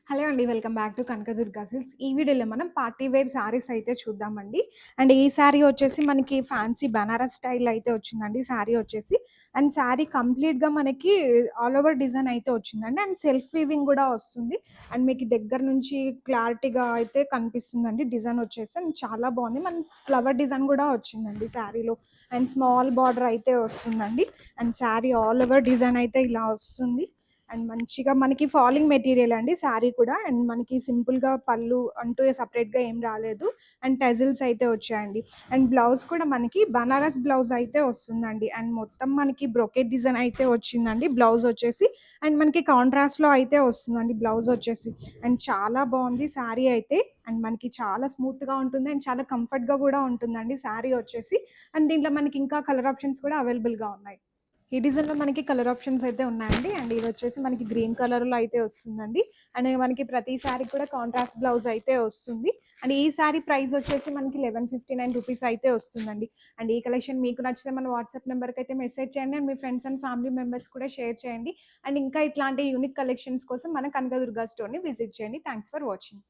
Hello అండి. Welcome back to Kanakadurga silks. ఈ వీడియోలో మనం పార్టీ వేర్ శారీస్ అయితే చూద్దామండి. అండ్ ఈ శారీ వచ్చేసి మనకి ఫ్యాన్సీ బనారస్ స్టైల్ అయితే వచ్చిందండి శారీ వచ్చేసి. అండ్ శారీ కంప్లీట్‌గా మనకి ఆల్ ఓవర్ డిజైన్ అయితే వచ్చిందండి. అండ్ సెల్ఫ్ వీవింగ్ కూడా వస్తుంది. అండ్ మీకు దగ్గర నుంచి క్లారిటీగా అయితే కనిపిస్తుందండి డిజైన్ వచ్చేసి. అండ్ చాలా బాగుంది. మనకి ఫ్లవర్ డిజైన్ కూడా వచ్చిందండి శారీలో. అండ్ స్మాల్ బార్డర్ అయితే వస్తుందండి. And sari all over design అయితే ఇలా వస్తుంది. అండ్ మంచిగా మనకి ఫాలింగ్ మెటీరియల్ అండి శారీ కూడా. అండ్ మనకి సింపుల్‌గా పళ్ళు అంటూ సెపరేట్‌గా ఏం రాలేదు. అండ్ టెజిల్స్ అయితే వచ్చాయండి. అండ్ బ్లౌజ్ కూడా మనకి బనారస్ బ్లౌజ్ అయితే వస్తుందండి. అండ్ మొత్తం మనకి బ్రొకెట్ డిజైన్ అయితే వచ్చిందండి బ్లౌజ్ వచ్చేసి. అండ్ మనకి కాంట్రాస్ట్‌లో అయితే వస్తుందండి బ్లౌజ్ వచ్చేసి. అండ్ చాలా బాగుంది శారీ అయితే. అండ్ మనకి చాలా స్మూత్‌గా ఉంటుంది. అండ్ చాలా కంఫర్ట్‌గా కూడా ఉంటుందండి శారీ వచ్చేసి. అండ్ దీంట్లో మనకి ఇంకా కలర్ ఆప్షన్స్ కూడా అవైలబుల్‌గా ఉన్నాయి. ఈ డిజైన్‌లో మనకి కలర్ ఆప్షన్స్ అయితే ఉన్నాయండి. అండ్ ఇదొచ్చేసి మనకి గ్రీన్ కలర్‌లో అయితే వస్తుందండి. అండ్ మనకి ప్రతి శారీకి కూడా కాంట్రాస్ట్ బ్లౌజ్ అయితే వస్తుంది. అండ్ ఈ శారీ ప్రైస్ వచ్చేసి మనకి 1159 రూపీస్ అయితే వస్తుందండి. అండ్ ఈ కలెక్షన్ మీకు నచ్చితే మన వాట్సాప్ నెంబర్‌కి అయితే మెసేజ్ చేయండి. And me friends and family members కూడా షేర్ చేయండి. అండ్ ఇంకా ఇట్లాంటి యూనిక్ కలెక్షన్స్ కోసం మన కనకదుర్గ స్టోర్‌ని విజిట్ చేయండి. Thanks for watching.